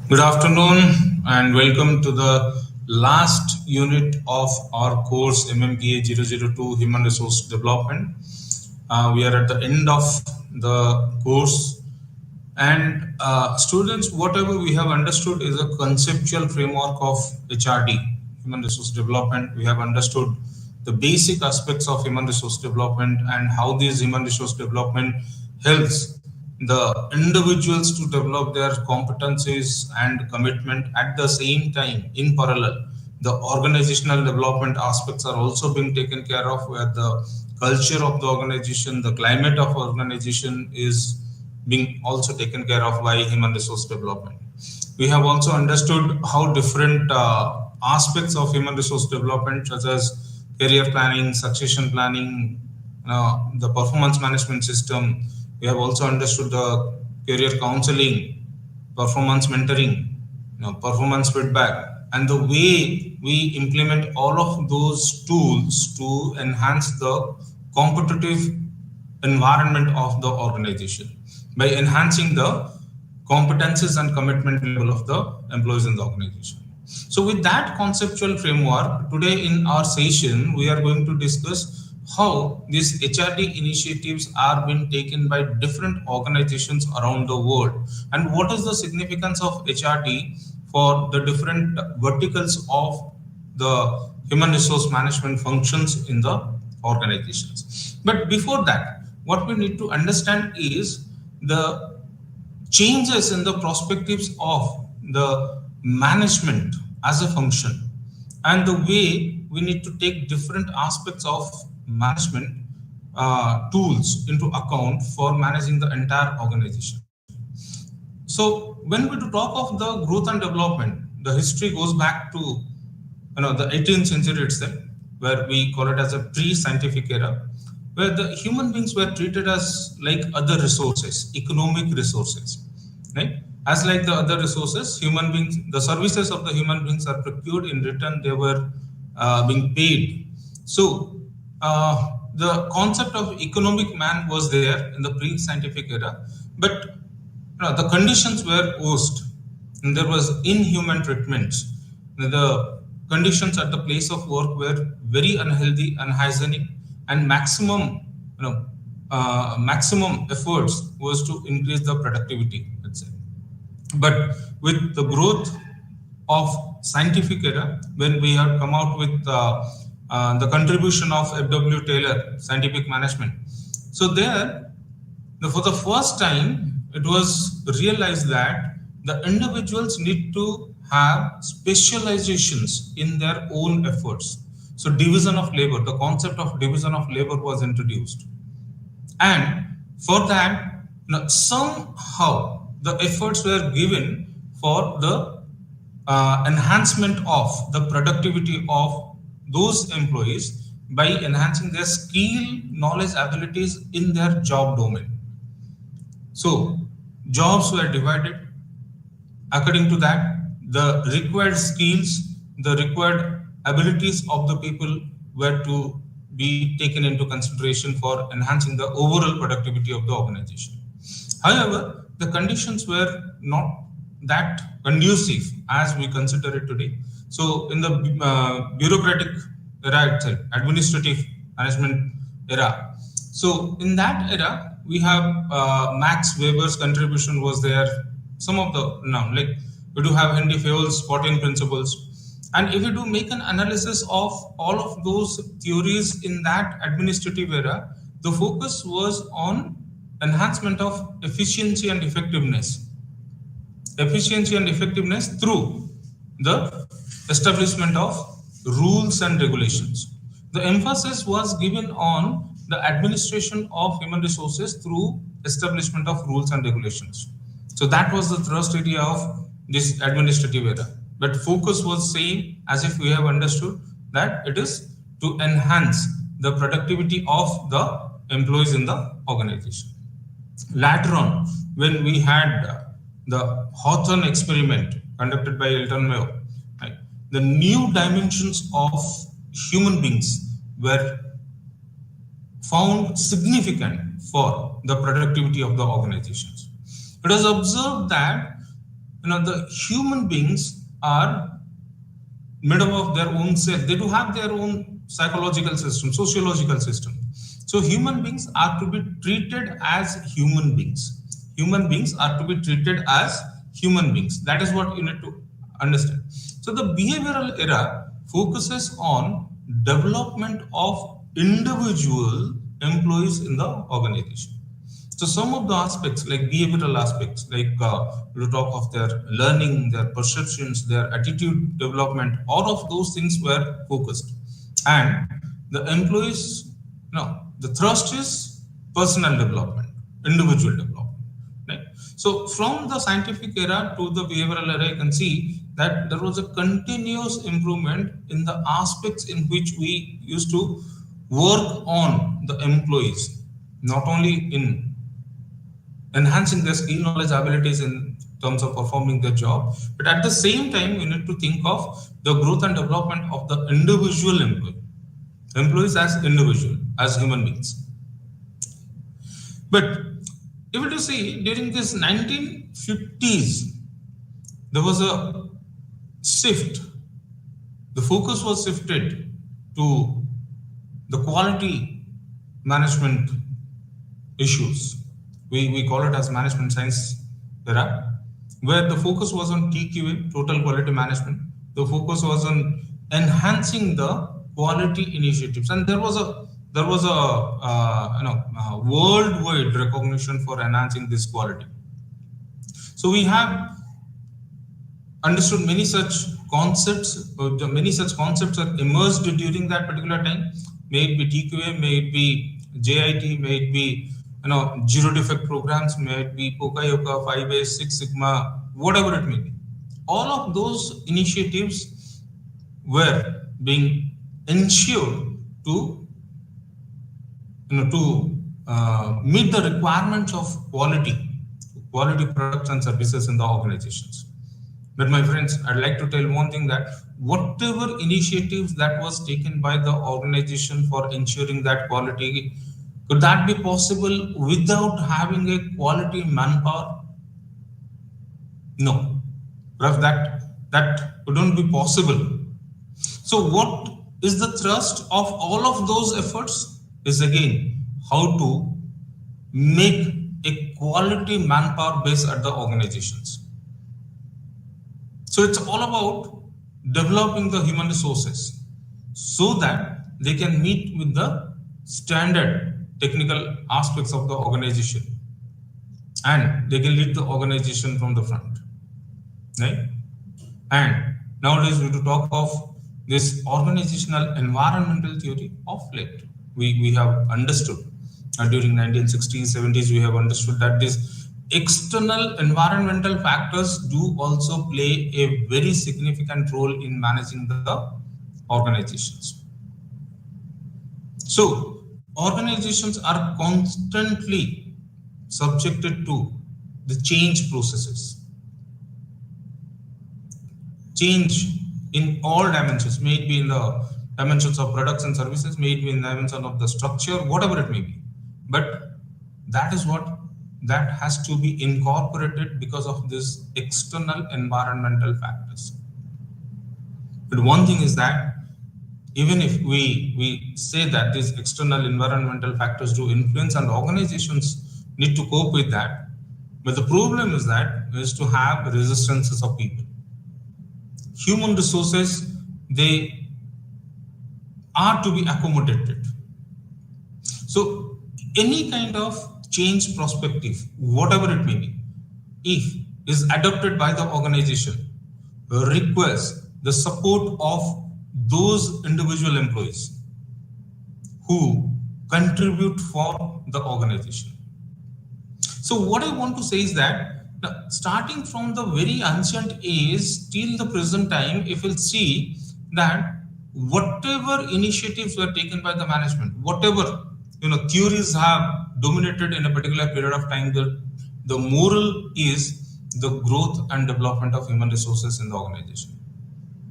Good afternoon and welcome to the last unit of our course MMPA 002 Human Resource Development. We are at the end of the course and students, whatever we have understood is a conceptual framework of HRD, Human Resource Development. We have understood the basic aspects of human resource development and how this human resource development helps the individuals to develop their competencies and commitment at the same time in parallel. The organizational development aspects are also being taken care of, where the culture of the organization, the climate of organization is being also taken care of by human resource development. We have also understood how different aspects of human resource development, such as career planning, succession planning, the performance management system. We have also understood the career counseling, performance mentoring, performance feedback, and the way we implement all of those tools to enhance the competitive environment of the organization by enhancing the competences and commitment level of the employees in the organization. So with that conceptual framework, today in our session, we are going to discuss how these HRD initiatives are being taken by different organizations around the world and what is the significance of HRD for the different verticals of the human resource management functions in the organizations. But before that, what we need to understand is the changes in the perspectives of the management as a function and the way we need to take different aspects of management tools into account for managing the entire organization. So when we talk of the growth and development, the history goes back to the 18th century itself, where we call it as a pre-scientific era, where the human beings were treated as like other resources, economic resources, right? As like the other resources, human beings, the services of the human beings are procured, in return they were being paid. So the concept of economic man was there in the pre-scientific era, but the conditions were worst, and there was inhuman treatments. The conditions at the place of work were very unhealthy, unhygienic, and maximum efforts was to increase the productivity, let's say. But with the growth of scientific era, when we have come out with the contribution of F.W. Taylor, scientific management, so there, for the first time, it was realized that the individuals need to have specializations in their own efforts. So division of labor, the concept of division of labor was introduced. And for that, somehow the efforts were given for the enhancement of the productivity of those employees by enhancing their skill, knowledge, abilities in their job domain. So jobs were divided according to that. The required skills, the required abilities of the people were to be taken into consideration for enhancing the overall productivity of the organization. However, the conditions were not that conducive as we consider it today. So in the bureaucratic era itself, administrative management era. So in that era, we have Max Weber's contribution was there. Some of the like we do have Henry Fayol's 14 principles. And if you do make an analysis of all of those theories in that administrative era, the focus was on enhancement of efficiency and effectiveness. Efficiency and effectiveness through the establishment of rules and regulations. The emphasis was given on the administration of human resources through establishment of rules and regulations. So that was the thrust area of this administrative era. But focus was same as if we have understood that it is to enhance the productivity of the employees in the organization. Later on, when we had the Hawthorne experiment conducted by Elton Mayo, right, the new dimensions of human beings were found significant for the productivity of the organizations. It was observed that the human beings are made up of their own self. They do have their own psychological system, sociological system. So human beings are to be treated as human beings. Human beings are to be treated as human beings. That is what you need to understand. So the behavioral era focuses on development of individual employees in the organization. So some of the aspects, like behavioral aspects, like we talk of their learning, their perceptions, their attitude development, all of those things were focused. And the employees, the thrust is personal development, individual development. Right? So from the scientific era to the behavioral era, you can see that there was a continuous improvement in the aspects in which we used to work on the employees, not only in enhancing their skill, knowledge, abilities in terms of performing their job, but at the same time, we need to think of the growth and development of the individual employees as individual, as human beings. But if you see, during this 1950s, there was a shift. The focus was shifted to the quality management issues. We call it as management science era, where the focus was on TQA, total quality management. The focus was on enhancing the quality initiatives, and there was a worldwide recognition for enhancing this quality. So we have understood many such concepts. Many such concepts are emerged during that particular time. May it be TQA, may it be JIT, may it be zero defect programs, may it be Pokayoka, 5S, 6 Sigma, whatever it may be. All of those initiatives were being ensured to meet the requirements of quality products and services in the organizations. But my friends, I'd like to tell one thing, that whatever initiatives that was taken by the organization for ensuring that quality, could that be possible without having a quality manpower? No, that wouldn't be possible. So what is the thrust of all of those efforts is again how to make a quality manpower base at the organizations. So it's all about developing the human resources so that they can meet with the standard technical aspects of the organization and they can lead the organization from the front, right? And nowadays we to talk of this organizational environmental theory of late. We have understood during 1960s, 70s, we have understood that these external environmental factors do also play a very significant role in managing the organizations. So organizations are constantly subjected to the change processes. Change in all dimensions, may it be in the dimensions of products and services, may it be in the dimension of the structure, whatever it may be. But that is what that has to be incorporated because of this external environmental factors. But one thing is that even if we say that these external environmental factors do influence and organizations need to cope with that, but the problem is to have resistances of people. Human resources, they are to be accommodated. So any kind of change perspective, whatever it may be, if is adopted by the organization, requires the support of those individual employees who contribute for the organization. So what I want to say is that starting from the very ancient age till the present time, if we'll see that whatever initiatives were taken by the management, whatever theories have dominated in a particular period of time, the moral is the growth and development of human resources in the organization.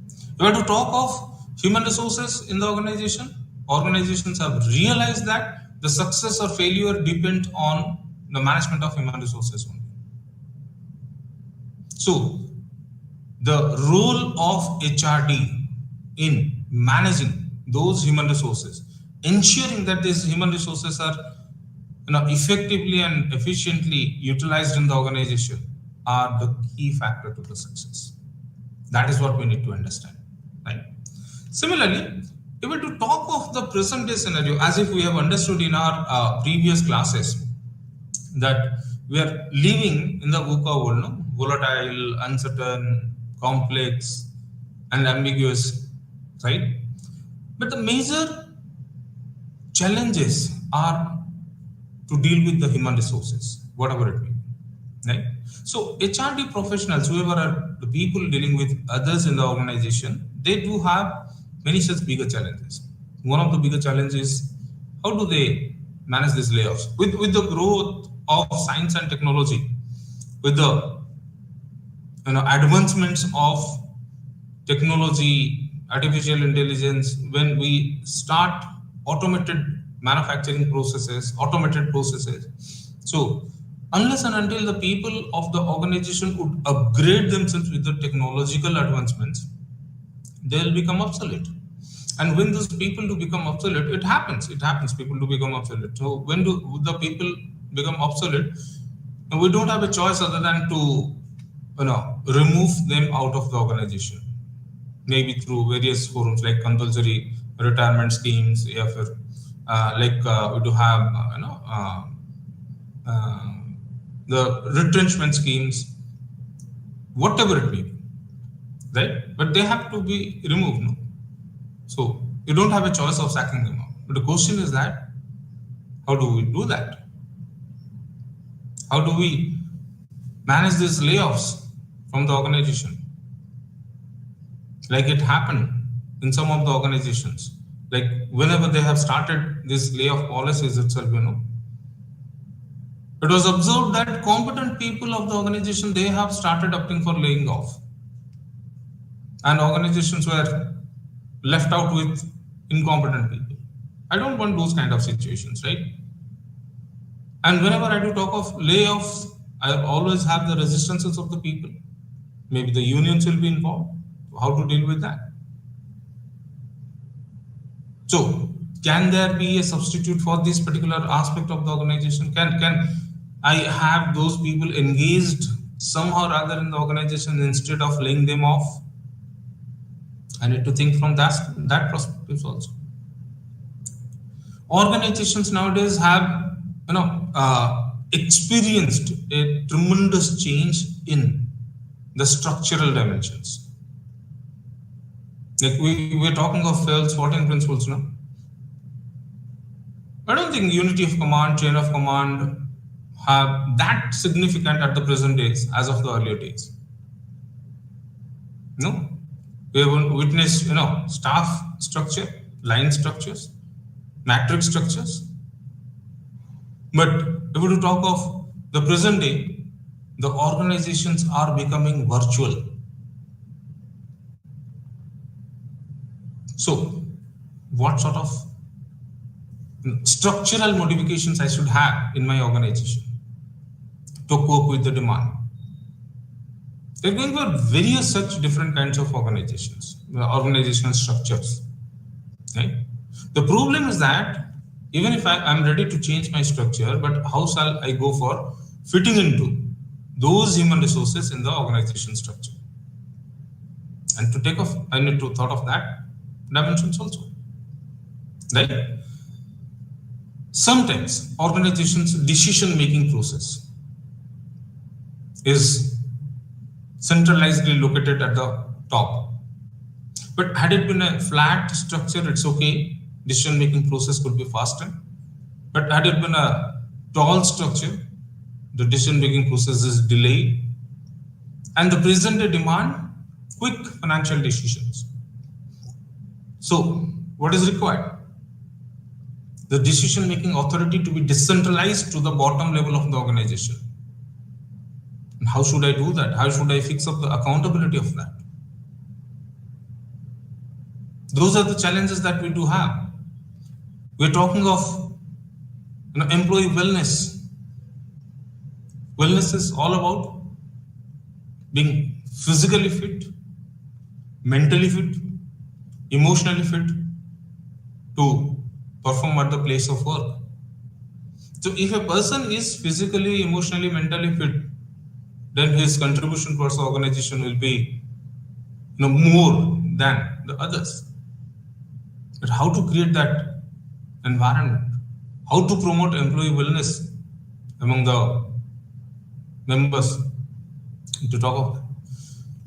If we have to talk of human resources in the organization, organizations have realized that the success or failure depend on the management of human resources only. So the role of HRD in managing those human resources, ensuring that these human resources are effectively and efficiently utilized in the organization are the key factor to the success. That is what we need to understand, right? Similarly, if we to talk of the present day scenario, as if we have understood in our previous classes, that we are living in the VUCA world, no? Volatile, uncertain, complex, and ambiguous, right? But the major challenges are to deal with the human resources, whatever it may be, right? So HRD professionals, whoever are the people dealing with others in the organization, they do have many such bigger challenges. One of the bigger challenges is how do they manage these layoffs? With the growth of science and technology, with the advancements of technology, artificial intelligence, when we start automated manufacturing processes, automated processes. So unless and until the people of the organization would upgrade themselves with the technological advancements, they will become obsolete. And when those people do become obsolete, it happens. It happens. People do become obsolete. So when do the people become obsolete? We don't have a choice other than to remove them out of the organization. Maybe through various forums like compulsory retirement schemes, we do have the retrenchment schemes, whatever it may be, right? But they have to be removed, no? So you don't have a choice of sacking them out. But the question is that how do we do that? How do we manage these layoffs from the organization? Like it happened in some of the organizations. Like whenever they have started these layoff policies itself, it was observed that competent people of the organization, they have started opting for laying off. And organizations were left out with incompetent people. I don't want those kind of situations, right? And whenever I do talk of layoffs, I always have the resistances of the people. Maybe the unions will be involved. How to deal with that? So, can there be a substitute for this particular aspect of the organization? Can I have those people engaged somehow or other in the organization instead of laying them off? I need to think from that perspective also. Organizations nowadays have experienced a tremendous change in the structural dimensions. Like we're talking of Fell's 14 principles, no? I don't think unity of command, chain of command have that significant at the present days as of the earlier days. No? We have witnessed, staff structure, line structures, matrix structures. But if we talk of the present day, the organizations are becoming virtual. So, what sort of structural modifications I should have in my organization to cope with the demand? There are going to be various such different kinds of organizations, organizational structures, right? The problem is that even if I'm ready to change my structure, but how shall I go for fitting into those human resources in the organization structure? And to take off, I need to thought of that dimensions also, right? Sometimes organizations' decision-making process is centralizedly located at the top. But had it been a flat structure, it's okay. Decision-making process could be faster. But had it been a tall structure, the decision-making process is delayed. And the present day demand quick financial decisions. So, what is required? The decision-making authority to be decentralized to the bottom level of the organization. And how should I do that? How should I fix up the accountability of that? Those are the challenges that we do have. We're talking of employee wellness. Wellness is all about being physically fit, mentally fit, emotionally fit to perform at the place of work. So if a person is physically, emotionally, mentally fit, then his contribution towards the organization will be more than the others. But how to create that environment? How to promote employee wellness among the members to talk of that.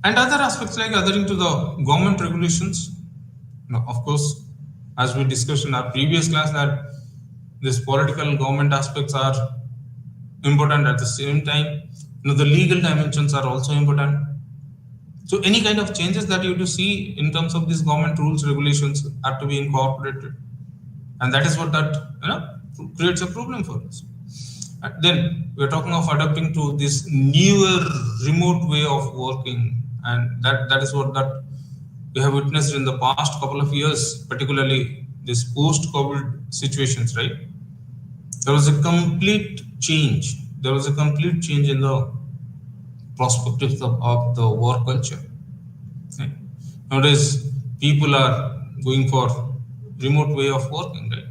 And other aspects like adhering to the government regulations. Of course, as we discussed in our previous class, that these political government aspects are important at the same time. The legal dimensions are also important. So any kind of changes that you do see in terms of these government rules, regulations are to be incorporated. And that is what that creates a problem for us. And then we're talking of adapting to this newer remote way of working. And that is what that we have witnessed in the past couple of years, particularly this post-COVID situations, right? There was a complete change. There was a complete change in the perspectives of the work culture. Right? Nowadays, people are going for remote way of working, right?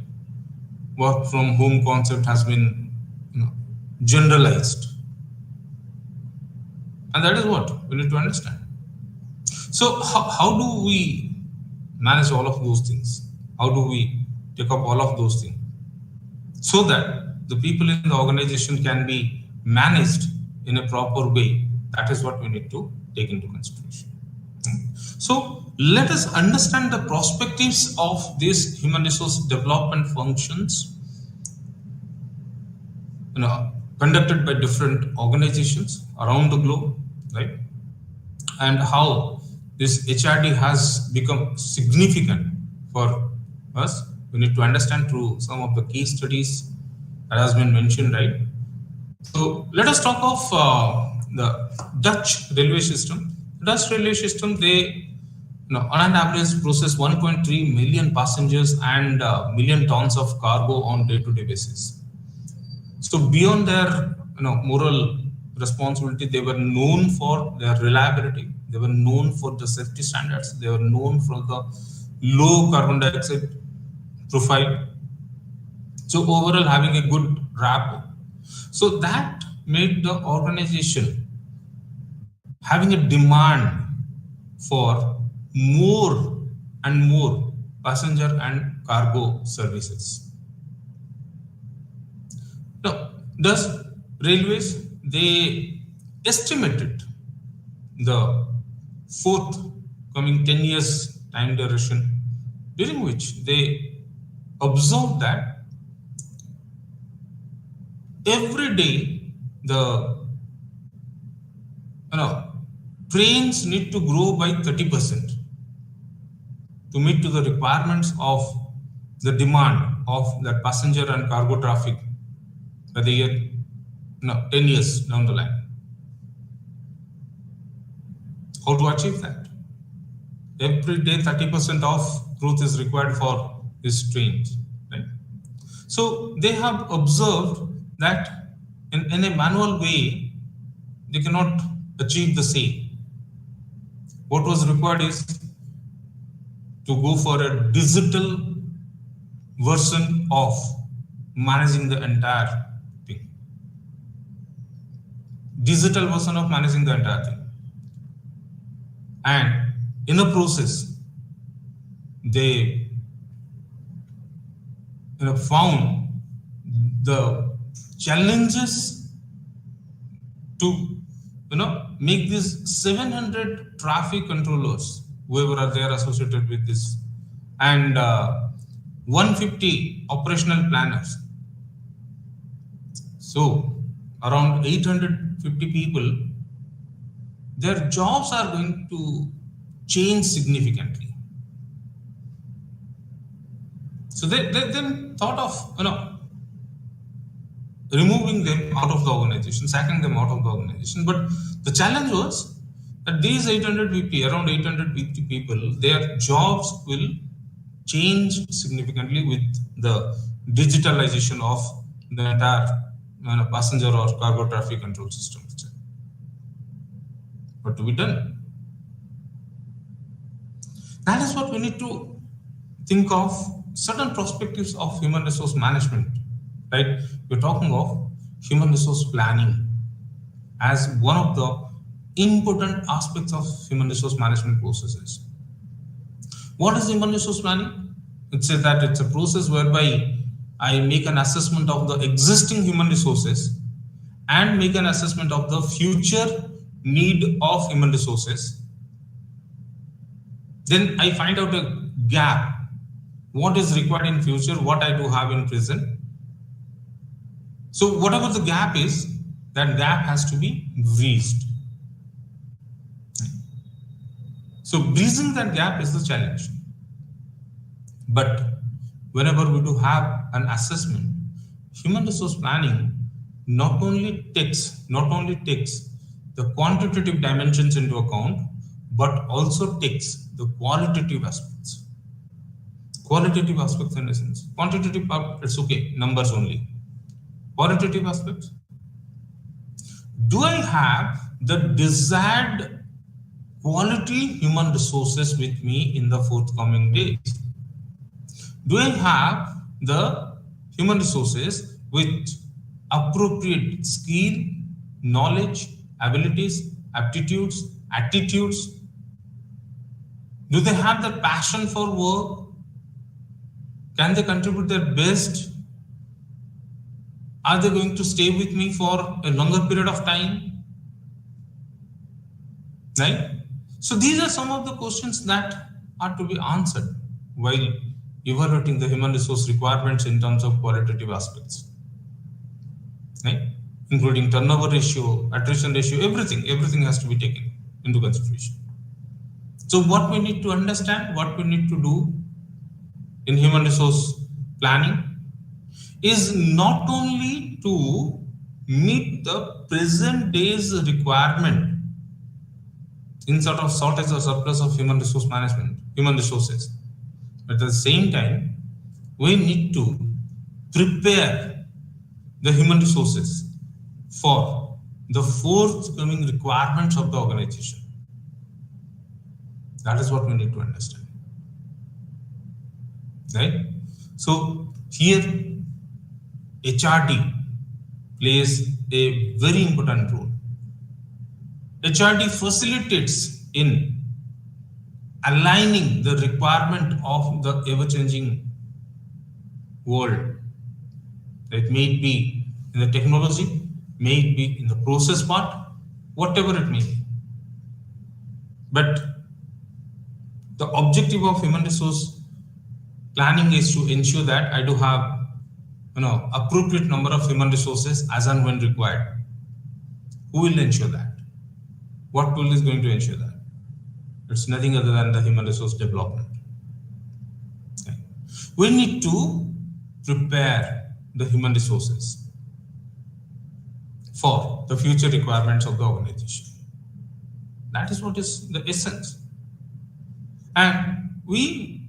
Work from home concept has been generalized. And that is what we need to understand. So how do we manage all of those things? How do we take up all of those things? So that the people in the organization can be managed in a proper way. That is what we need to take into consideration. So let us understand the perspectives of these human resource development functions conducted by different organizations around the globe, right? And how this HRD has become significant for us. We need to understand through some of the case studies that has been mentioned, right? So let us talk of the Dutch railway system. The Dutch railway system, they on an average process 1.3 million passengers and million tons of cargo on day-to-day basis. So beyond their moral responsibility, they were known for their reliability. They were known for the safety standards. They were known for the low carbon dioxide profile. So overall, having a good rapport. So that made the organization having a demand for more and more passenger and cargo services. Now, thus railways, they estimated the forthcoming 10 years time duration, during which they observed that every day the trains need to grow by 30% to meet to the requirements of the demand of the passenger and cargo traffic by the year 10 years down the line. How to achieve that? Every day 30% of growth is required for these trains, right? So they have observed that in a manual way they cannot achieve the same. What was required is to go for a digital version of managing the entire thing. Digital version of managing the entire thing. And in the process, they found the challenges to make these 700 traffic controllers, whoever are there associated with this, and 150 operational planners. So around 850 people, their jobs are going to change significantly. So they then thought of removing them out of the organization, sacking them out of the organization. But the challenge was that these 800 VP, around 850 people, their jobs will change significantly with the digitalization of the entire passenger or cargo traffic control system. What to be done? That is what we need to think of certain perspectives of human resource management, right? We're talking of human resource planning as one of the important aspects of human resource management processes. What is human resource planning? It says that it's a process whereby I make an assessment of the existing human resources and make an assessment of the future need of human resources. Then I find out a gap. What is required in future, what I do have in present. So whatever the gap is, that gap has to be breached. So breaching that gap is the challenge. But whenever we do have an assessment, human resource planning not only takes the quantitative dimensions into account, but also takes the qualitative aspects. Qualitative aspects in essence. Quantitative part, it's okay, numbers only. Qualitative aspects. Do I have the desired quality human resources with me in the forthcoming days? Do I have the human resources with appropriate skill, knowledge, abilities, aptitudes, attitudes? Do they have the passion for work? Can they contribute their best? Are they going to stay with me for a longer period of time? Right? So these are some of the questions that are to be answered while evaluating the human resource requirements in terms of qualitative aspects. Right? Including turnover ratio, attrition ratio, everything has to be taken into consideration. So what we need to understand, what we need to do in human resource planning is not only to meet the present day's requirement in sort of shortage or surplus of human resource management, human resources, but at the same time, we need to prepare the human resources for the forthcoming requirements of the organization. That is what we need to understand. Right? So here HRD plays a very important role. HRD facilitates in aligning the requirement of the ever-changing world. It may be in the technology, may it be in the process part, whatever it may be. But the objective of human resource planning is to ensure that I do have appropriate number of human resources as and when required. Who will ensure that? What tool is going to ensure that? It's nothing other than the human resource development. Okay. We need to prepare the human resources for the future requirements of the organization. That is what is the essence. And we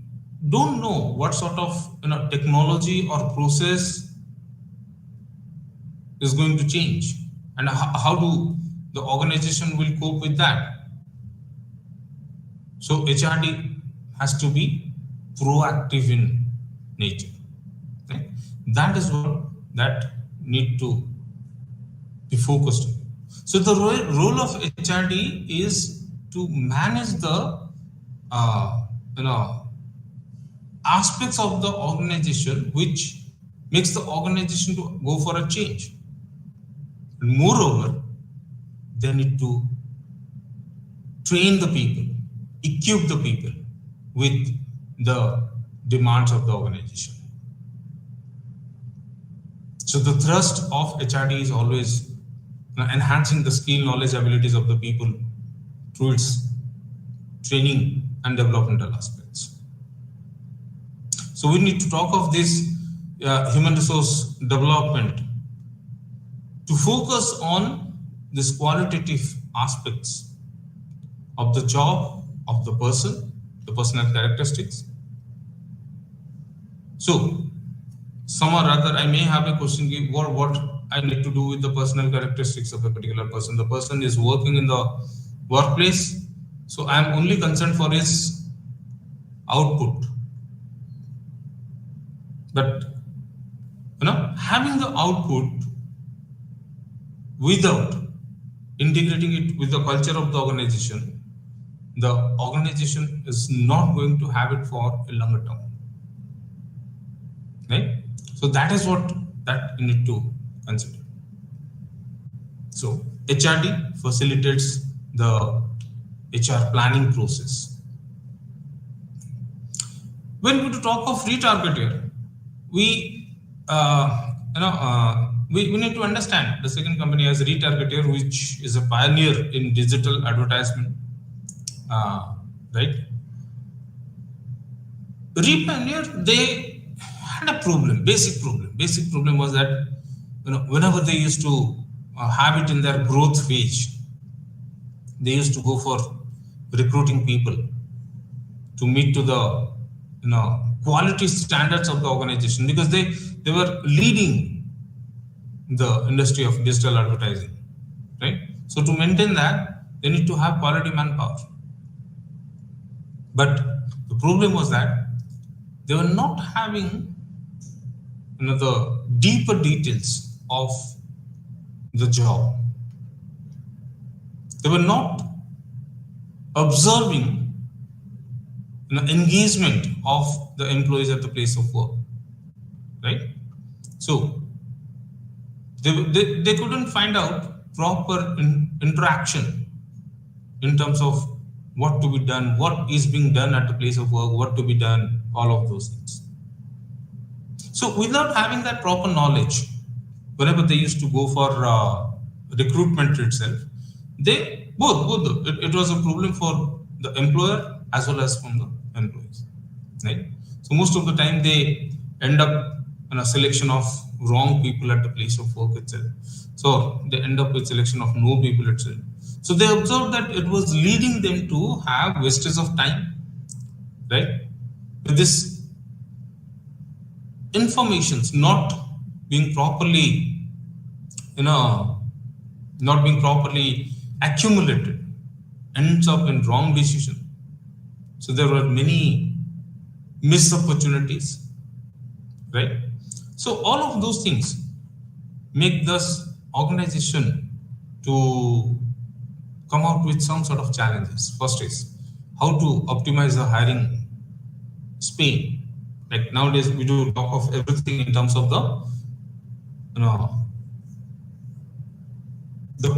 don't know what sort of technology or process is going to change and how do the organization will cope with that. So HRD has to be proactive in nature. Right? That is what that need to be focused on. So the role of HRD is to manage the aspects of the organization which makes the organization to go for a change. And moreover, they need to train the people, equip the people with the demands of the organization. So the thrust of HRD is always enhancing the skill, knowledge, abilities of the people through its training and developmental aspects. So we need to talk of this human resource development to focus on these qualitative aspects of the job of the person, the personal characteristics. So some or other, I may have a question, what I need to do with the personal characteristics of a particular person. The person is working in the workplace, so I am only concerned for his output. But having the output without integrating it with the culture of the organization is not going to have it for a longer term. Right? So that is what that you need to consider. So HRD facilitates the HR planning process. When we talk of retarget here, we we need to understand the second company as Retargeter, which is a pioneer in digital advertisement. Right? Repioneer, they had a problem, basic problem. Basic problem was that whenever they used to have it in their growth phase, they used to go for recruiting people to meet to the quality standards of the organization, because they were leading the industry of digital advertising, right? So to maintain that, they need to have quality manpower. But the problem was that they were not having the deeper details of the job. They were not observing engagement of the employees at the place of work, right? So they couldn't find out proper interaction in terms of what to be done, what is being done at the place of work, what to be done, all of those things. So without having that proper knowledge, whenever they used to go for recruitment itself, they both it was a problem for the employer as well as from the employees, right? So most of the time they end up in a selection of wrong people at the place of work itself. So they end up with selection of no people itself. So they observed that it was leading them to have wastage of time, right? With this informations not being properly, not being properly accumulated, ends up in wrong decision. So there were many missed opportunities, right? So all of those things make this organization to come out with some sort of challenges. First is how to optimize the hiring speed. Like nowadays we do talk of everything in terms of the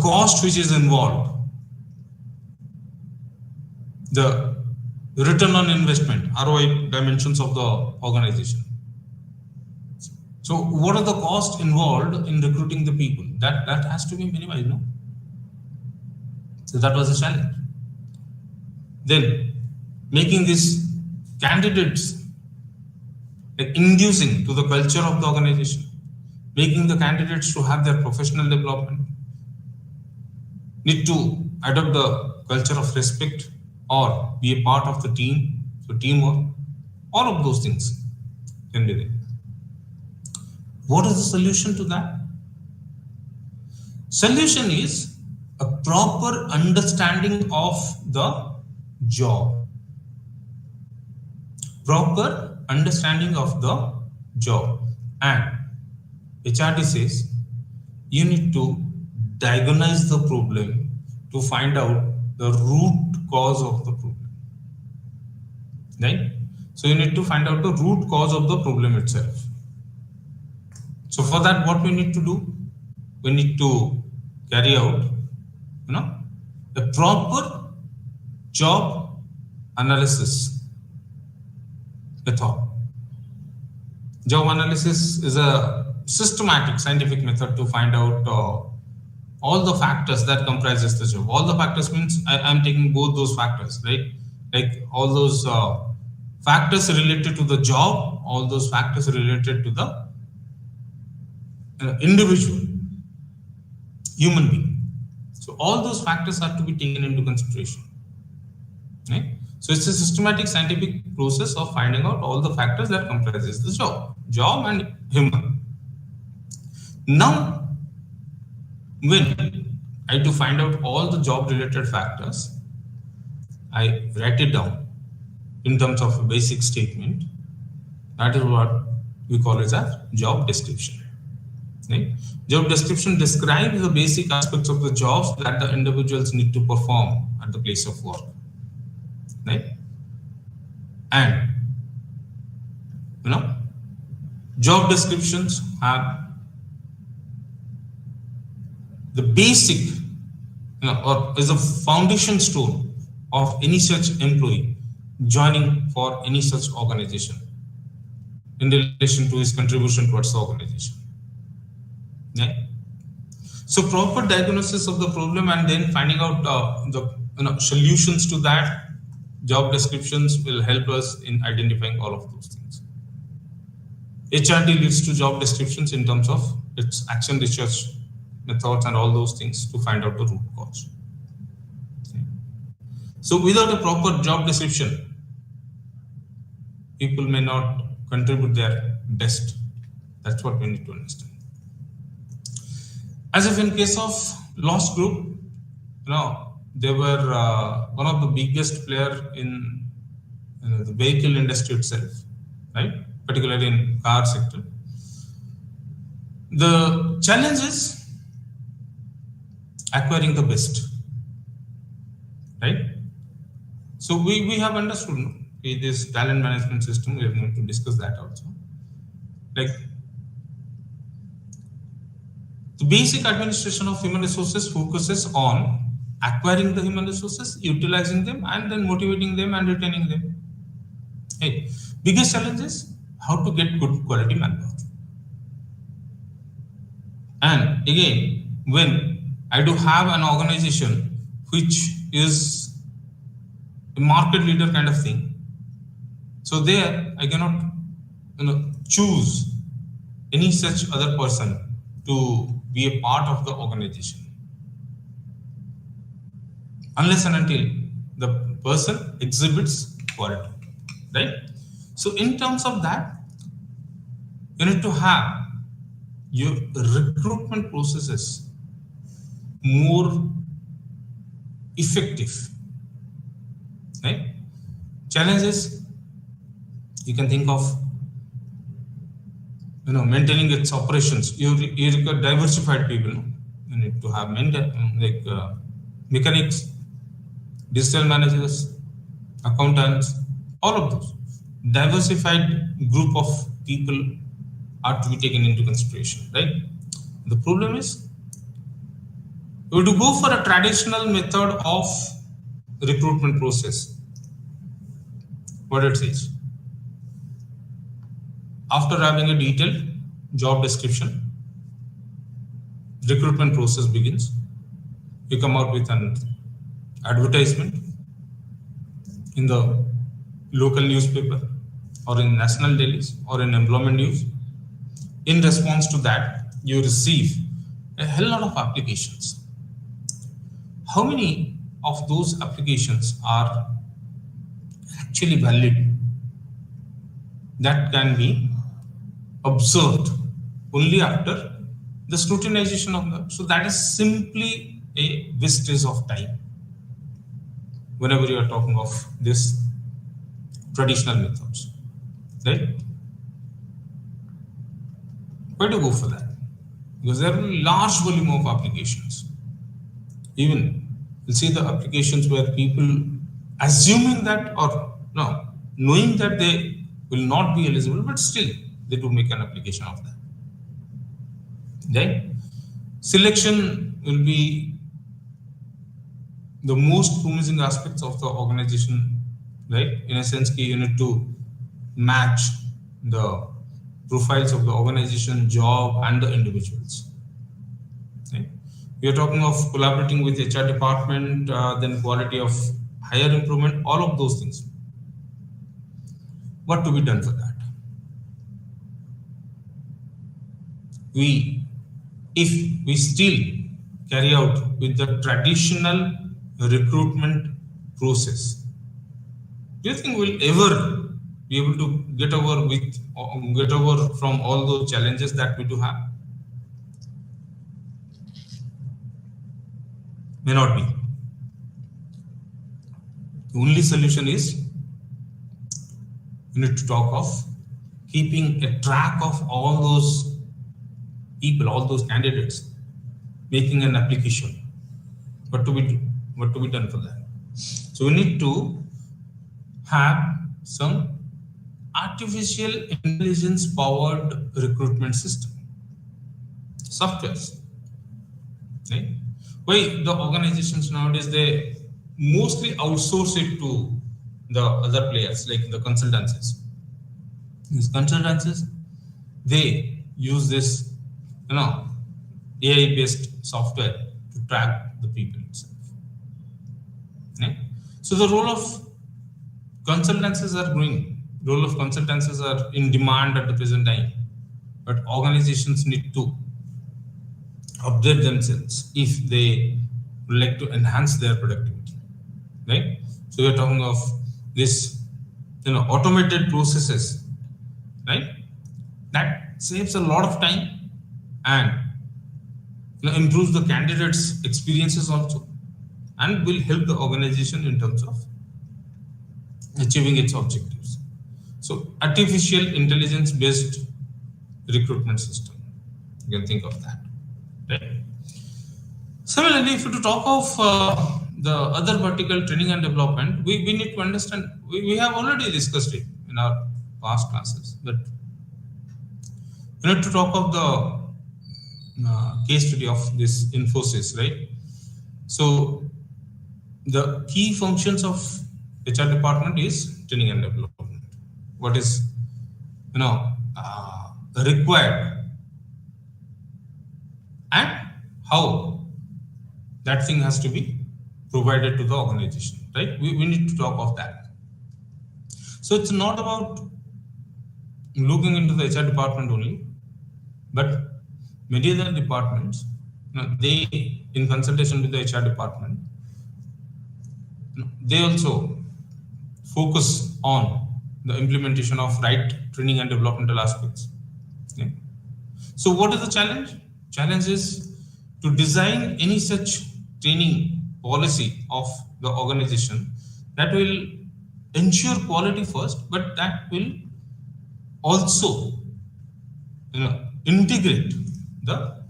cost which is involved, the return on investment, ROI dimensions of the organization. So what are the costs involved in recruiting the people? That has to be minimized, no? So that was a challenge. Then making these candidates, like inducing to the culture of the organization, making the candidates to have their professional development, need to adopt the culture of respect or be a part of the team, so teamwork, all of those things can be there. What is the solution to that? Solution is a proper understanding of the job. Proper understanding of the job. And HRD says you need to diagnose the problem to find out the root cause of the problem. Right? So you need to find out the root cause of the problem itself. So for that, what we need to do? We need to carry out, a proper job analysis method. Job analysis is a systematic scientific method to find out all the factors that comprises the job. All the factors means I'm taking both those factors, right? Like all those factors related to the job, all those factors related to the individual, human being. So all those factors have to be taken into consideration, right? So it's a systematic scientific process of finding out all the factors that comprises the job and human. Now, when I do find out all the job related factors, I write it down in terms of a basic statement. That is what we call as a job description. Right? Job description describes the basic aspects of the jobs that the individuals need to perform at the place of work. Right? And you know, job descriptions have the basic, or is a foundation stone of any such employee joining for any such organization in relation to his contribution towards the organization. Yeah. So proper diagnosis of the problem and then finding out the solutions to that. Job descriptions will help us in identifying all of those things. HRD leads to job descriptions in terms of its action research methods and all those things to find out the root cause. Okay. So without a proper job description, people may not contribute their best. That's what we need to understand. As if in case of loss group, they were one of the biggest player in the vehicle industry itself, right? Particularly in car sector. The challenge is acquiring the best, right? So we have understood this talent management system. We are going to discuss that also. Like the basic administration of human resources focuses on acquiring the human resources, utilizing them, and then motivating them and retaining them. Hey, biggest challenge is how to get good quality manpower. And again, when I do have an organization which is a market leader kind of thing, so there I cannot choose any such other person to be a part of the organization unless and until the person exhibits quality, right? So in terms of that, you need to have your recruitment processes more effective, right? Challenges you can think of, maintaining its operations. You require diversified people. You need to have mechanics, digital managers, accountants, all of those. Diversified group of people are to be taken into consideration, right? The problem is, you have to go for a traditional method of recruitment process. What it says. After having a detailed job description, recruitment process begins. You come out with an advertisement in the local newspaper or in national dailies or in employment news. In response to that, you receive a hell lot of applications. How many of those applications are actually valid? That can be observed only after the scrutinization of them. So that is simply a wastage of time whenever you are talking of this traditional methods, right? Why to go for that? Because there are a large volume of applications. Even you'll see the applications where people assuming that or no, knowing that they will not be eligible, but still they do make an application of that. Right? Selection will be the most promising aspects of the organization, right? In a sense, you need to match the profiles of the organization, job, and the individuals. Right? We are talking of collaborating with HR department, then quality of higher improvement, all of those things. What to be done for that? If we still carry out with the traditional recruitment process, do you think we'll ever be able to get over from all those challenges that we do have? May not be. The only solution is we need to talk of keeping a track of all those people, all those candidates, making an application. What to be do? What to be done for that? So we need to have some artificial intelligence powered recruitment system, softwares. Right? Why the organizations nowadays they mostly outsource it to the other players like the consultancies. These consultancies they use this, AI based software to track the people itself. Right? So the role of consultancies are growing. Role of consultancies are in demand at the present time, but organizations need to update themselves if they would like to enhance their productivity. Right? So we're talking of this, automated processes, right? That saves a lot of time and improves the candidates' experiences also, and will help the organization in terms of achieving its objectives. So, artificial intelligence based recruitment system. You can think of that, right? Similarly, if you to talk of the other vertical training and development, we need to understand, we have already discussed it in our past classes, but we need to talk of the case study of this Infosys, right? So, the key functions of HR department is training and development. What is, required and how that thing has to be provided to the organization, right? We need to talk of that. So it's not about looking into the HR department only, but many other departments, they in consultation with the HR department, they also focus on the implementation of right training and developmental aspects. Okay? So what is the challenge? Challenge is to design any such training policy of the organization that will ensure quality first, but that will also integrate the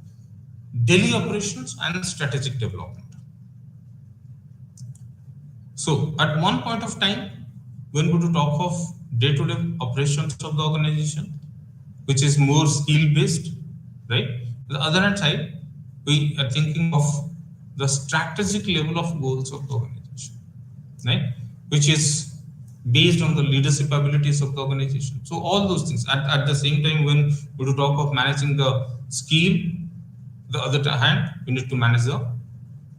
daily operations and strategic development. So at one point of time, when we talk of day-to-day operations of the organization, which is more skill-based, right? On the other hand side, we are thinking of the strategic level of goals of the organization, right? Which is based on the leadership abilities of the organization. So all those things. At the same time, when we talk of managing the skill, the other hand, we need to manage the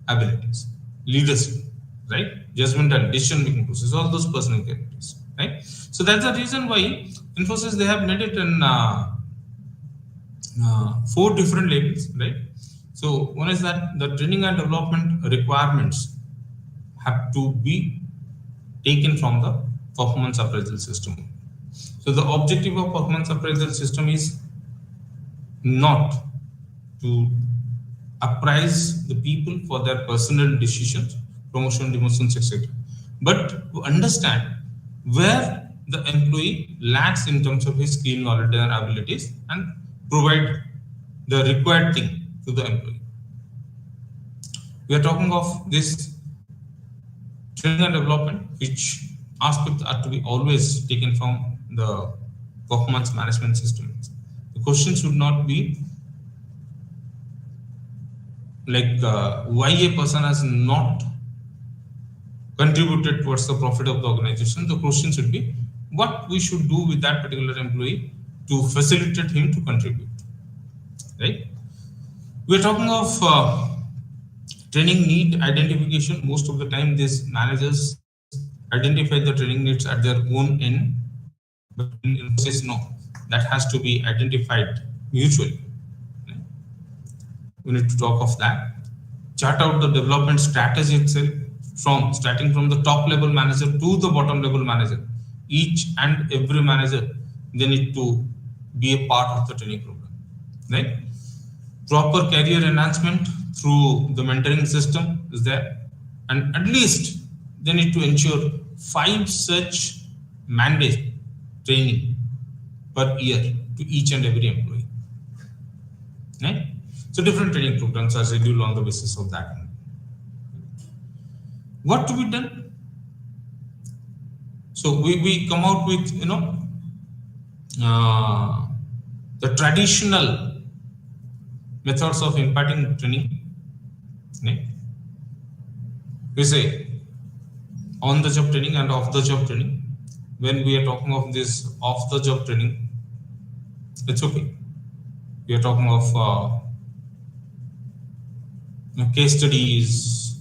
abilities, leadership, right? Judgment and decision making process, all those personal characters, right? So that's the reason why Infosys they have made it in 4 different levels, right? So one is that the training and development requirements have to be taken from the performance appraisal system. So the objective of performance appraisal system is not to appraise the people for their personal decisions, promotion, demotions, etc., but to understand where the employee lacks in terms of his skill, knowledge, and abilities, and provide the required thing to the employee. We are talking of this training and development, which aspects are to be always taken from the performance management system. The question should not be like why a person has not contributed towards the profit of the organization. The question should be what we should do with that particular employee to facilitate him to contribute, right? We're talking of training need identification. Most of the time, these managers identify the training needs at their own end, but in Infosys, no, that has to be identified mutually. Right? We need to talk of that. Chart out the development strategy itself, from starting from the top level manager to the bottom level manager. Each and every manager, they need to be a part of the training program, right? Proper career enhancement through the mentoring system is there, and at least they need to ensure 5 such mandate training per year to each and every employee. Right? So different training programs are scheduled on the basis of that. What to be done? So we come out with the traditional methods of imparting training. Right? We say on the job training and off the job training. When we are talking of this off the job training, it's okay. We are talking of case studies,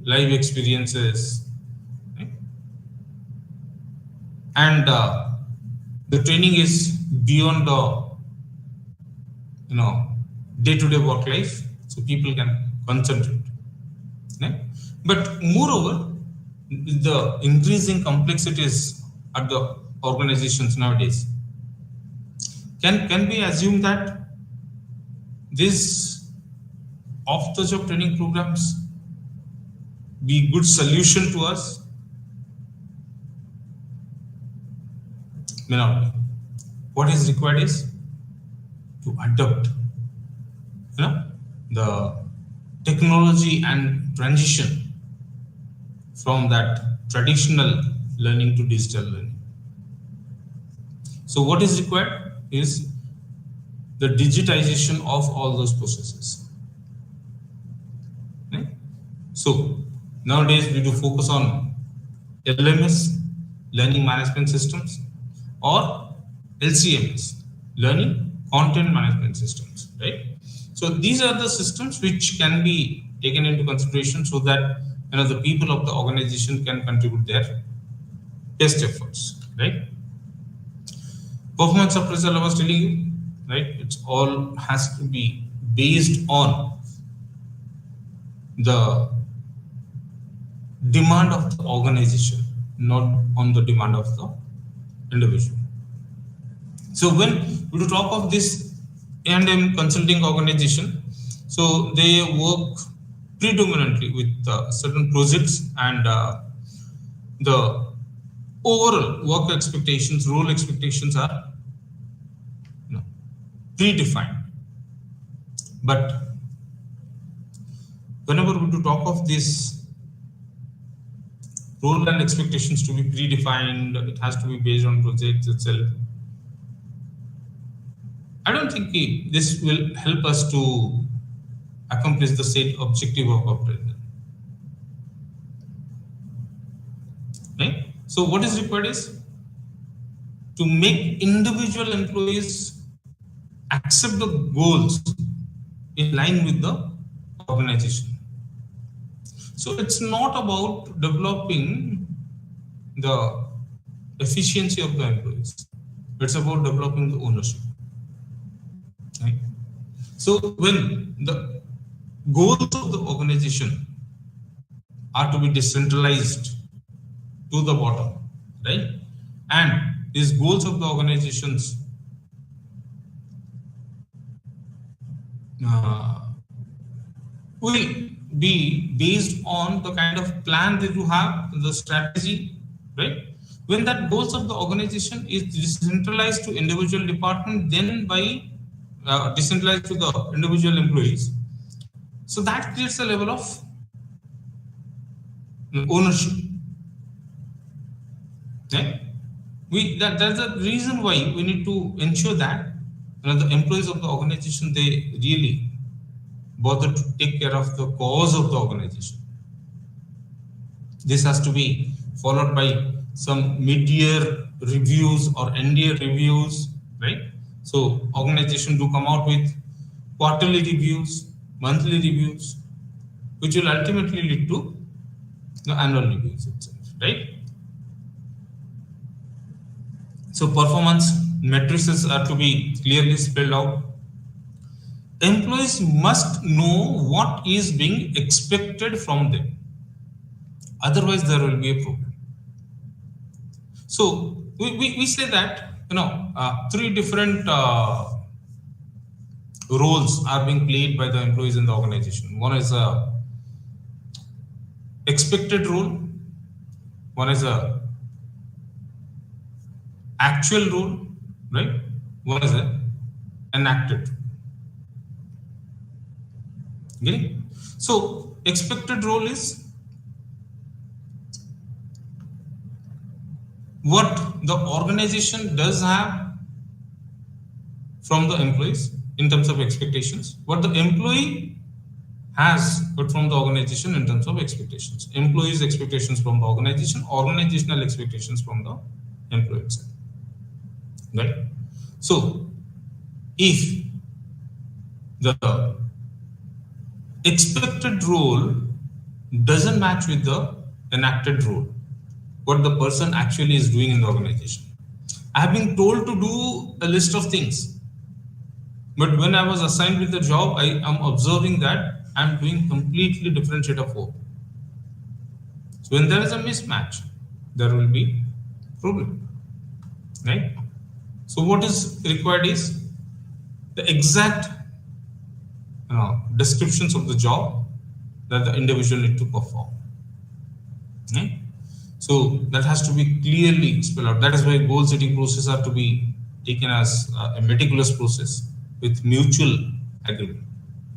live experiences, right? And the training is beyond the day-to-day work life, so people can concentrate. Right? But moreover, the increasing complexities at the organizations nowadays, can we assume that this off-the-job training programs be good solution to us? May not be. What is required is to adopt the technology and transition from that traditional learning to digital learning. So what is required is the digitization of all those processes. Right? So nowadays we do focus on LMS, learning management systems, or LCMS, learning content management systems, right? So these are the systems which can be taken into consideration so that the people of the organization can contribute their best efforts, right? Performance appraisal, I was telling you, right? It's all has to be based on the demand of the organization, not on the demand of the individual. So when we talk of this A&M consulting organization, so they work predominantly with certain projects, and the overall work expectations, role expectations are predefined. But whenever we do talk of this role and expectations to be predefined, it has to be based on projects itself. I don't think this will help us to accomplish the said objective of appraisal. Right? So what is required is to make individual employees accept the goals in line with the organization. So it's not about developing the efficiency of the employees. It's about developing the ownership. Right? So when the goals of the organization are to be decentralized to the bottom, right? And these goals of the organizations will be based on the kind of plan that you have, the strategy, right? When that goals of the organization is decentralized to individual department, then by decentralized to the individual employees, so that creates a level of ownership. Right? That's the reason why we need to ensure that the employees of the organization, they really bother to take care of the cause of the organization. This has to be followed by some mid-year reviews or end-year reviews, right? So organization do come out with quarterly reviews, monthly reviews, which will ultimately lead to the annual reviews itself, right? So performance matrices are to be clearly spelled out. Employees must know what is being expected from them. Otherwise, there will be a problem. So we say that three different roles are being played by the employees in the organization. One is a expected role. One is a actual role, right? One is a enacted. Okay? So expected role is what the organization does have from the employees in terms of expectations, what the employee has but from the organization in terms of expectations. Employees' expectations from the organization, organizational expectations from the employee itself. Right? So if the expected role doesn't match with the enacted role, what the person actually is doing in the organization. I have been told to do a list of things, but when I was assigned with the job, I am observing that I'm doing completely different set of work. So when there is a mismatch, there will be problem, right? So what is required is the exact descriptions of the job that the individual need to perform. Right? So that has to be clearly spelled out. That is why goal setting process are to be taken as a meticulous process with mutual agreement,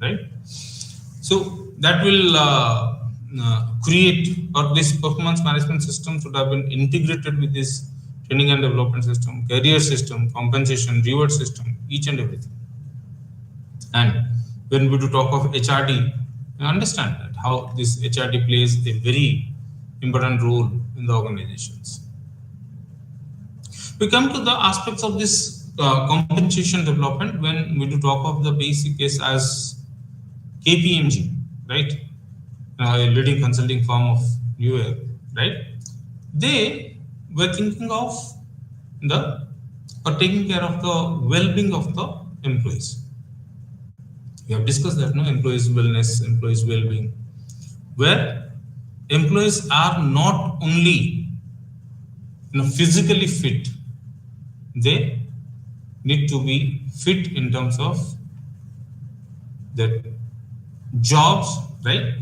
right? So that will create, or this performance management system should have been integrated with this training and development system, career system, compensation, reward system, each and everything. And when we do talk of HRD, you understand that how this HRD plays a very important role in the organizations. We come to the aspects of this compensation development when we do talk of the basic case as KPMG, right? A leading consulting firm of New York, right? They were thinking of the or taking care of the well-being of the employees. We have discussed that, no, employees' wellness, employees' well-being, where employees are not only physically fit, they need to be fit in terms of their jobs, right?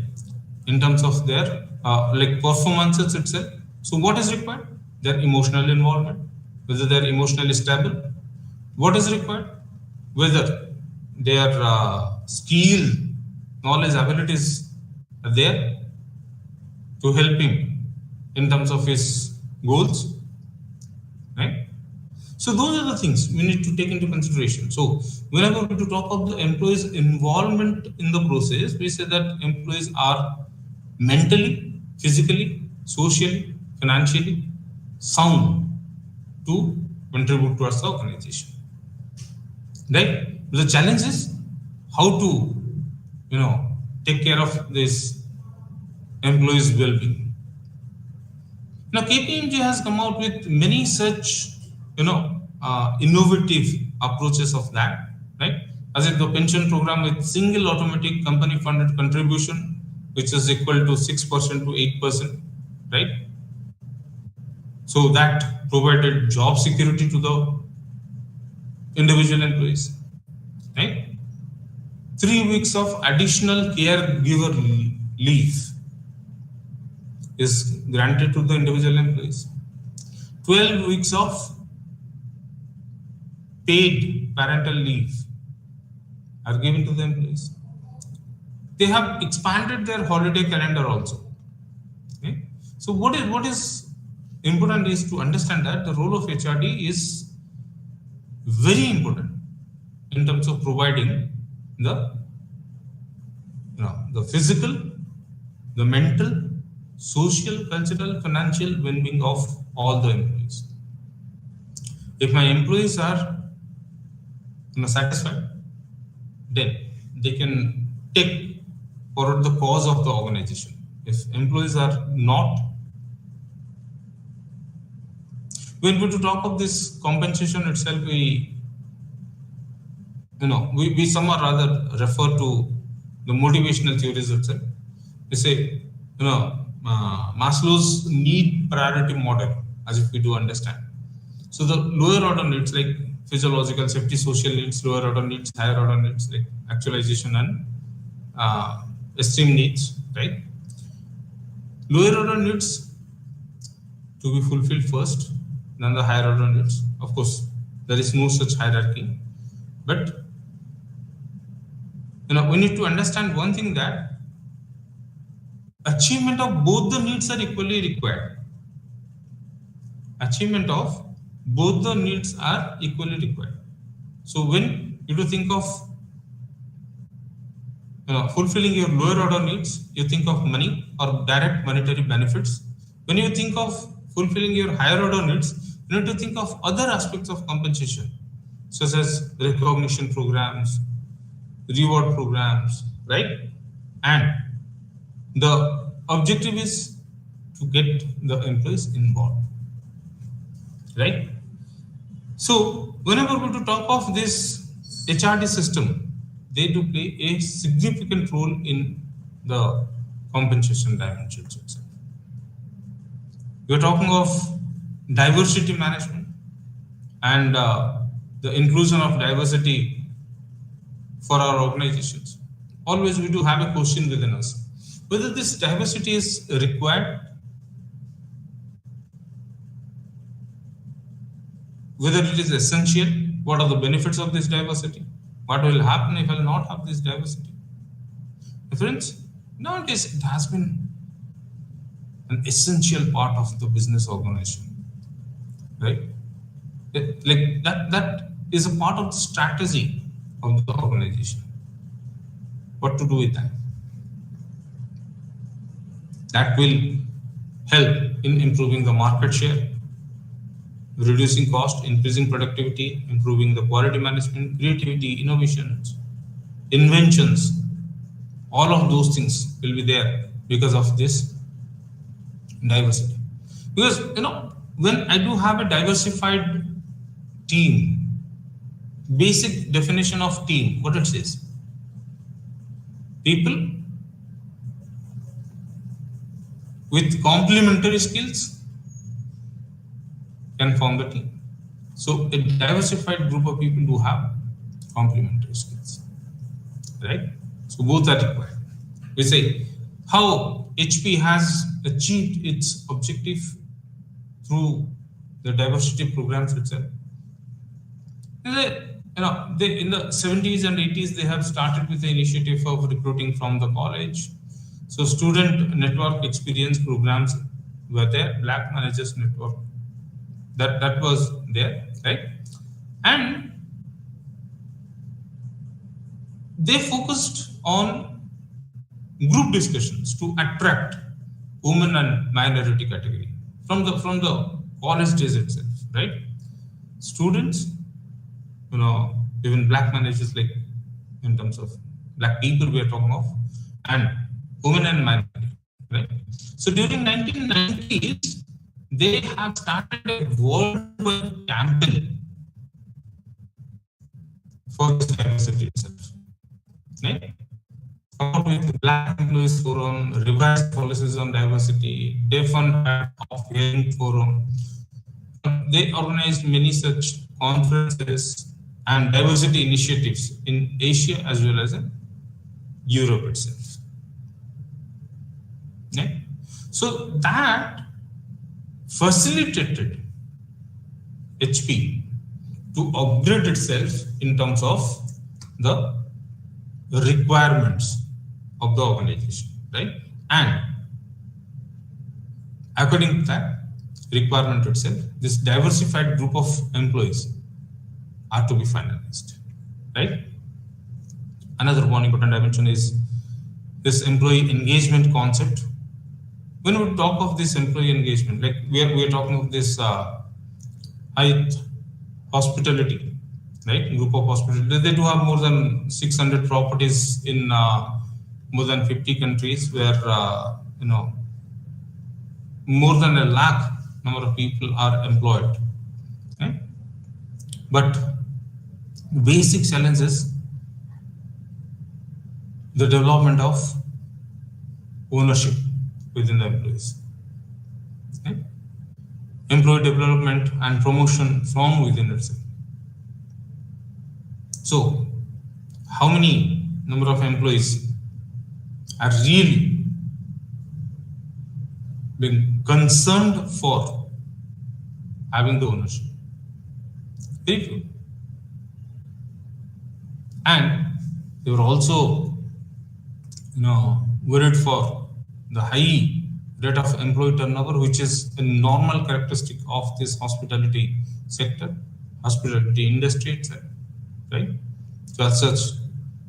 In terms of their like performances itself. So what is required? Their emotional involvement, whether they're emotionally stable. What is required? Whether their skill, knowledge, abilities are there to help him in terms of his goals, right? So those are the things we need to take into consideration. So whenever we talk of the employees' involvement in the process, we say that employees are mentally, physically, socially, financially sound to contribute towards the organization. Right? The challenge is how to, take care of this employees' well-being. Now, KPMG has come out with many such, innovative approaches of that, right? As in the pension program with single automatic company-funded contribution, which is equal to 6% to 8%, right? So that provided job security to the individual employees, right? 3 weeks of additional caregiver leave is granted to the individual employees. 12 weeks of paid parental leave are given to the employees. They have expanded their holiday calendar also. Okay? So what is important is to understand that the role of HRD is very important in terms of providing the physical, the mental, social, cultural, financial well-being of all the employees. If my employees are satisfied, then they can take forward the cause of the organization. If employees are not, when we talk of this compensation itself, we somewhat rather refer to the motivational theories itself. We say, Maslow's need priority model, as if we do understand. So the lower order needs like physiological, safety, social needs, lower order needs, higher order needs like actualization and esteem needs, right? Lower order needs to be fulfilled first, than the higher order needs. Of course, there is no such hierarchy, but we need to understand one thing, that achievement of both the needs are equally required. Achievement of both the needs are equally required. So when you do think of fulfilling your lower order needs, you think of money or direct monetary benefits. When you think of fulfilling your higher order needs, you need to think of other aspects of compensation, such as recognition programs, reward programs, right? And the objective is to get the employees involved, right? So whenever we to talk of this HRD system, they do play a significant role in the compensation dimensions itself. We are talking of diversity management and the inclusion of diversity for our organizations. Always we do have a question within us, whether this diversity is required, whether it is essential, what are the benefits of this diversity, what will happen if I will not have this diversity. Friends, nowadays it has been an essential part of the business organization, right? Like that is a part of the strategy of the organization. What to do with that? That will help in improving the market share, reducing cost, increasing productivity, improving the quality management, creativity, innovations, inventions. All of those things will be there because of this diversity. Because when I do have a diversified team, basic definition of team, what it says, people with complementary skills can form the team. So a diversified group of people do have complementary skills, right? So both are required. We say how HP has achieved its objective through the diversity programs itself. They, in the 70s and 80s, they have started with the initiative of recruiting from the college. So student network experience programs were there, Black Managers Network, that was there, right? And they focused on group discussions to attract women and minority category from the college days itself, right? Students, even Black managers, like in terms of Black people we are talking of, and women and minority, right? So during 1990s, they have started a worldwide campaign for this diversity itself, right? Come out with Black Employees Forum, revised policies on diversity, deaf and hard of hearing forum. They organized many such conferences and diversity initiatives in Asia as well as in Europe itself. Okay? So that facilitated HP to upgrade itself in terms of the requirements of the organization, right? And according to that requirement itself, this diversified group of employees are to be finalized, right? Another one important dimension is this employee engagement concept. When we talk of this employee engagement, like we are talking of this Hyatt hospitality, right? Group of hospitality. They do have more than 600 properties in more than 50 countries, where more than 1 lakh number of people are employed. Okay? But basic challenge is the development of ownership within the employees. Okay? Employee development and promotion from within itself. So, how many number of employees are really being concerned for having the ownership. Very few. And they were also, worried for the high rate of employee turnover, which is a normal characteristic of this hospitality sector, hospitality industry itself, right? So as such,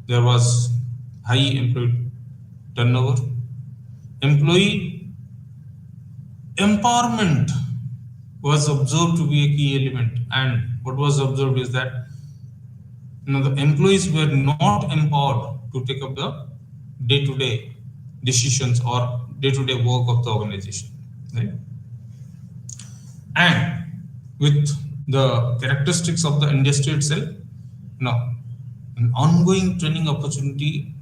there was high employee turnover. Employee empowerment was observed to be a key element, and what was observed is that the employees were not empowered to take up the day-to-day decisions or day-to-day work of the organization, right? And with the characteristics of the industry itself, now an ongoing training opportunity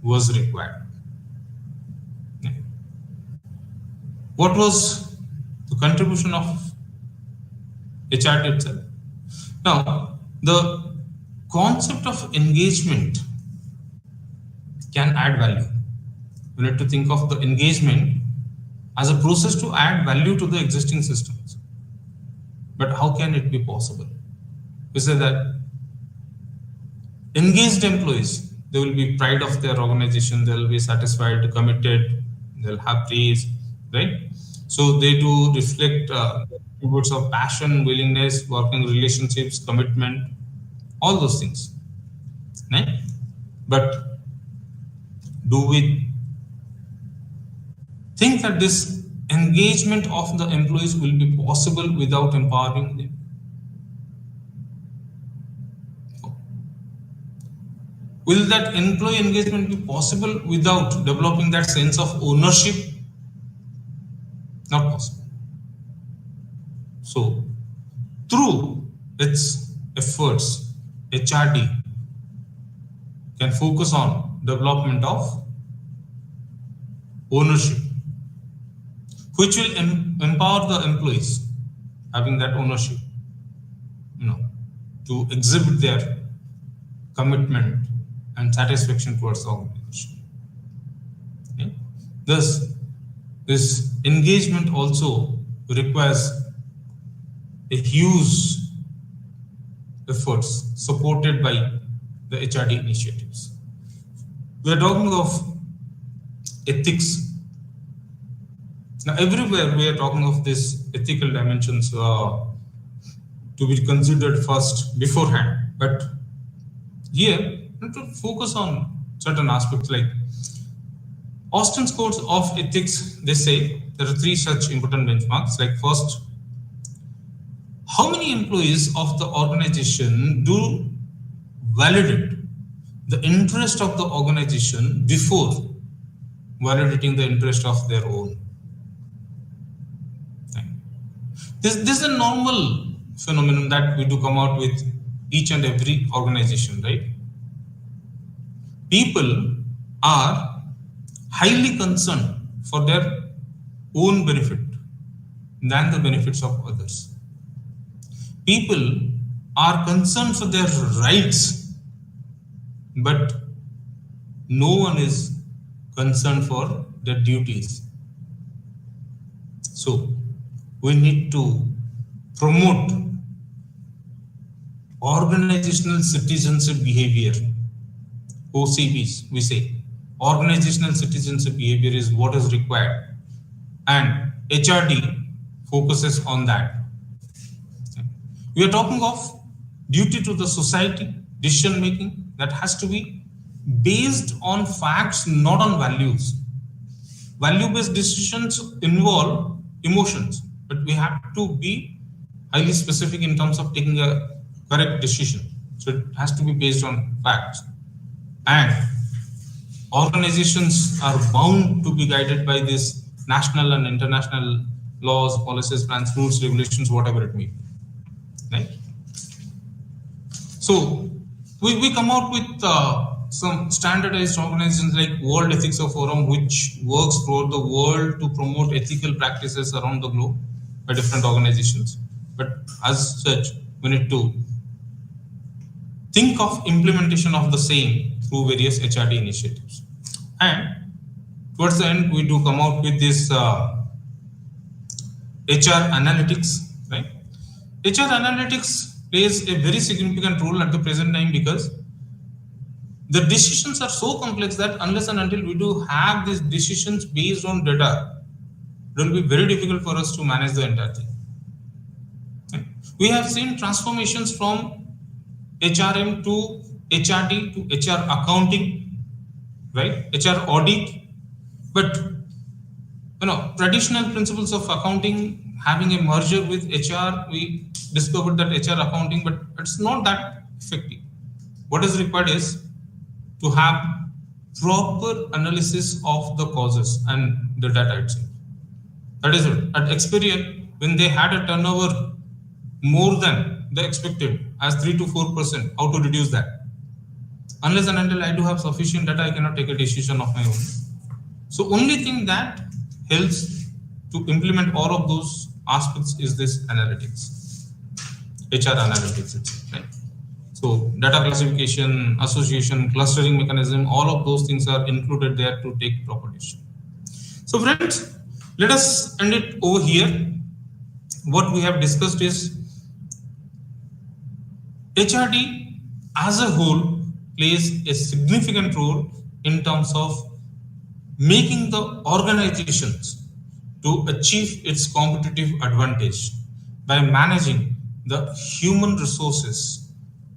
was required. What was the contribution of HRD itself? Now, the concept of engagement can add value. We need to think of the engagement as a process to add value to the existing systems. But how can it be possible? We say that engaged employees, they will be pride of their organization, they will be satisfied, committed, they'll have praise, right? So they do reflect attributes of passion, willingness, working relationships, commitment, all those things, right? But do we think that this engagement of the employees will be possible without empowering them? Will that employee engagement be possible without developing that sense of ownership? Not possible. So, through its efforts, HRD can focus on development of ownership, which will empower the employees having that ownership, to exhibit their commitment and satisfaction towards the organization. Okay? Thus, this engagement also requires a huge efforts supported by the HRD initiatives. We are talking of ethics. Now, everywhere we are talking of this ethical dimensions to be considered first beforehand. But here, we need to focus on certain aspects like Austin's codes of ethics. They say there are 3 such important benchmarks. Like first, how many employees of the organization do validate the interest of the organization before validating the interest of their own? This is a normal phenomenon that we do come out with each and every organization, right? People are highly concerned for their own benefit than the benefits of others. People are concerned for their rights, but no one is concerned for their duties. So, we need to promote organizational citizenship behavior, OCBs, we say. Organizational citizenship behavior is what is required, and HRD focuses on that. We are talking of duty to the society, decision making that has to be based on facts, not on values. Value-based decisions involve emotions, but we have to be highly specific in terms of taking a correct decision. So it has to be based on facts. And organizations are bound to be guided by this national and international laws, policies, plans, rules, regulations, whatever it may be. Right? So we come out with some standardized organizations like World Ethics Forum, which works throughout the world to promote ethical practices around the globe by different organizations. But as such, we need to think of implementation of the same through various HRD initiatives. And towards the end, we do come out with this HR analytics, right? HR analytics plays a very significant role at the present time because the decisions are so complex that unless and until we do have these decisions based on data, it will be very difficult for us to manage the entire thing. Right? We have seen transformations from HRM to HRD to HR accounting, right? HR audit, but traditional principles of accounting having a merger with HR, we discovered that HR accounting, but it's not that effective. What is required is to have proper analysis of the causes and the data itself. That is it. At Experian, when they had a turnover more than the expected as 3 to 4%, how to reduce that? Unless and until I do have sufficient data, I cannot take a decision of my own. So only thing that helps to implement all of those aspects is this analytics, HR analytics itself, right? So data classification, association, clustering mechanism, all of those things are included there to take proper decision. So friends, let us end it over here. What we have discussed is HRD as a whole plays a significant role in terms of making the organizations to achieve its competitive advantage by managing the human resources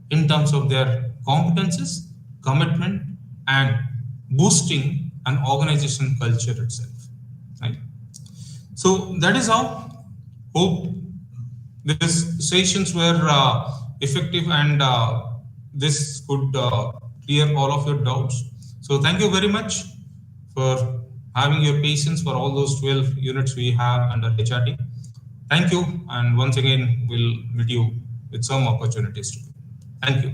in terms of their competences, commitment, and boosting an organization culture itself. Right? So that is how. Hope these sessions were effective and this could clear all of your doubts. So thank you very much for having your patience for all those 12 units we have under HRD. Thank you, and once again, we'll meet you with some opportunities too. Thank you.